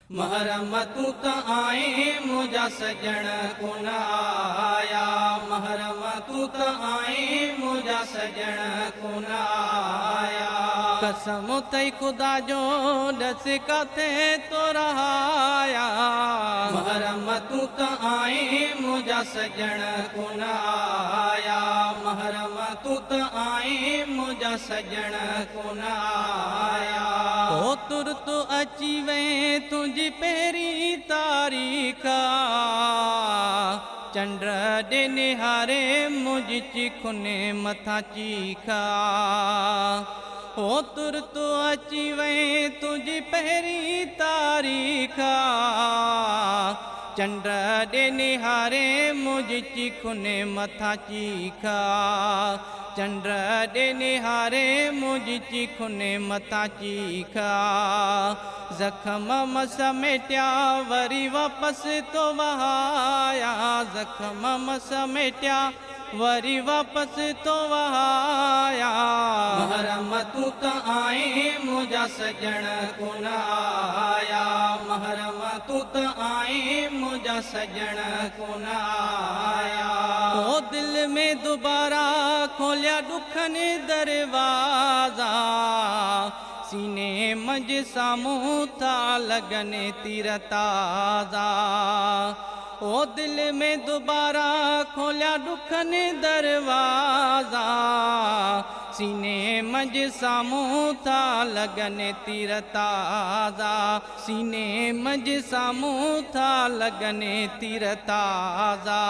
महरम तू त आए मुझा सजण कोन आया। महरम तू त आए मुझा सजण कोन आया। कसम तई खुदा जो दस काथे तो रहाया। महरम तू त आए मुझा सजण कोन आया। महरम तू त आए मुझा सजण कोन आया। ओ तुर तो अची वे तुझी पेरी तारीखा। चंद्र दे निहारे मुझ चिखुने मथा चीखा। ओ तुर तो अची वे तुझी पेरी तारीखा। चंद्र दे निहारे मुझ चिखुने मथा चीखा। चंद्र दे निहारे मुझ चिखुने मथा चीखा। जख्म समेटिया वरी वापस तो वहाया। जख्म समेटिया वरी वापस तो वहाया। महरम तू त आए मुझा सजण कोन आया। महरम तू त आए मुझा सजण कोन आया। ओ दिल में दोबारा खोलिया दुखन दरवाजा। सीने मंझ सामूं था लगने तीर ताज़ा। ओ दिल में दोबारा खोलिया दुखन दरवाजा। सीने मंझ सामूं था लगने तीर ताज़ा। सीने मंझ सामूं था लगने तीर ताज़ा।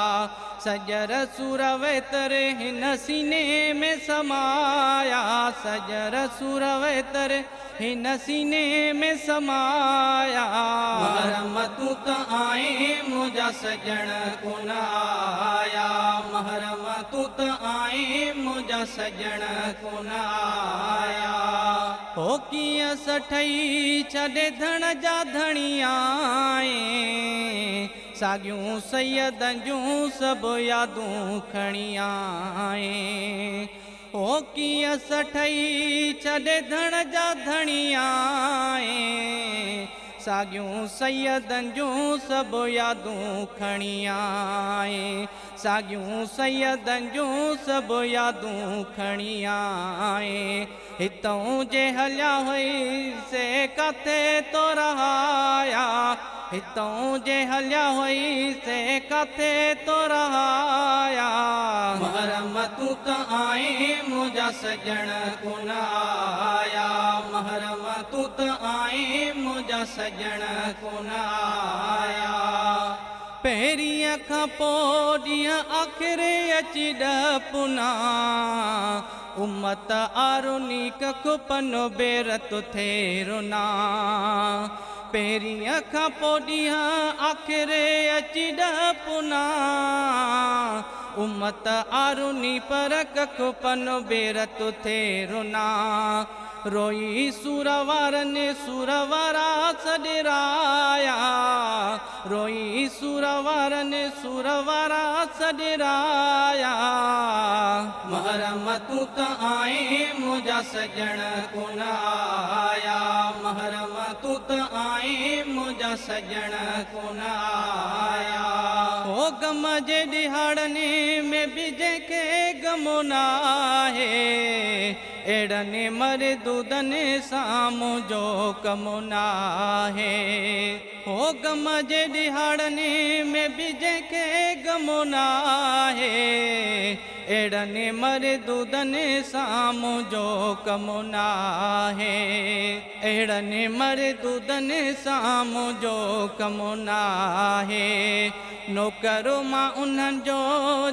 सजर सुर वेतर हिन सीने में समाया। सजर सुर वेतर हिन सीने में समाया। महरम तू त आए मुझा सजण कोन आया। महरम तू त आए मुझा सजण कोन आया। हो कीअं सठई छॾे धण जा धणिया। सागियूं सैयदनि जूं सभु यादूं खणी आए। ओ कीअं सठई छॾे धण जा धणिया। सागियूं सैयदनि जूं सभु यादूं खणी आए। सागियूं सैयदनि जूं सभु यादूं खणी आए। हितऊं जे हलिया हुई से काथे तो रहाया। हितऊं जे हलिया हुई से काथे तो रहाया। महरम तू त आए मुझा सजण कोन आया। महरम तू त आए मुझा सजण कोन आया। पहिरीं खां पोइ ॾींहं आख़िरी अची ॾपुना। उम्मत आरुनी कख पनो बेरत थे रुना। पहिरीं खां पोइ ॾींहं आख़िरी अची ॾपुना। उम्मत आरुनी पर कख पनो बेरत थे रुना। रोई सूर वारनि सूर वारा सॾिराया। रोई सूर वारनि सूर वारा सॾिराया। महरम तू त आए मुझा सजण कोन आया। महरम तू त आए मुझा सजण कोन आया। ओ गम जे ॾिहाड़नि में बि जंहिंखे गमो नाहे। अहिड़नि मर्दूदनि सां मुंहिंजो कमु नाहे। ओ गम जे ॾिहाड़नि में बि जंहिंखे गमो नाहे। अहिड़नि मर्दूदनि सां मुंहिंजो कमु नाहे। अहिड़नि मर्दूदनि सां मुंहिंजो कमु नाहे। नौकरो मां उन्हनि जो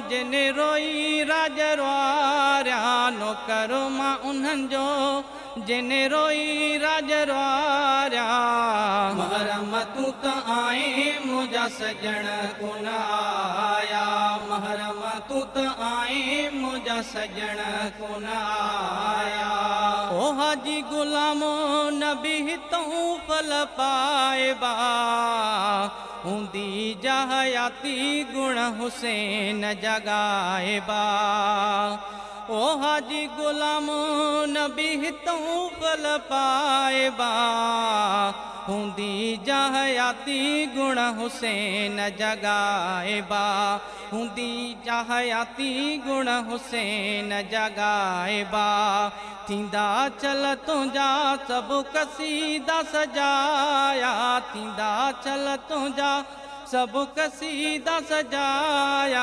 जिन रोई राज रवारिया। नौकरो मां उन्हनि जो जिन रोई राज रवारिया। महरम तू त आए मुझा सजण कोन आया। महरम तू त आए मुझा सजण कोन आया। ओ हाजी गुलामो नबी हितऊं फल पाइबा। हूंदी जा हयाती गुण हुसैन जगाइबा। ओ हाजी गुलामो नबी हितऊं फल पाइबा। हुंदी जा हयाती गुण हुसैन जगाएबा हुंदी जा हयाती गुण हुसैन जगाएबा थींदा चल तुंहिंजा सभु कसीदा सजाया थींदा चल तुंहिंजा सबु कसीदा सजाया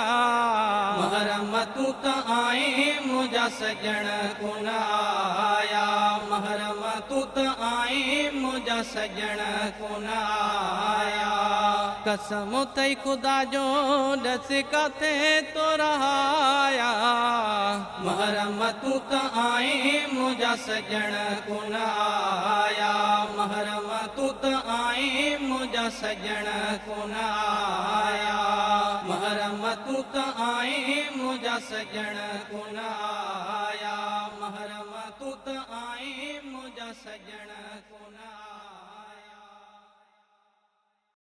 महरम तू त आए मुंहिंजा सजण कोन आया महरम तू त आए मुंहिंजा सजण कोन आया कसम थई खुदा जो ॾस काथे तो रहाया महरम तू त आए मुंहिंजा सजण कोन आया महरम तू त आए मुंहिंजा सजण कोन आया महरम तू त आए मुंहिंजा सजण कोन आया।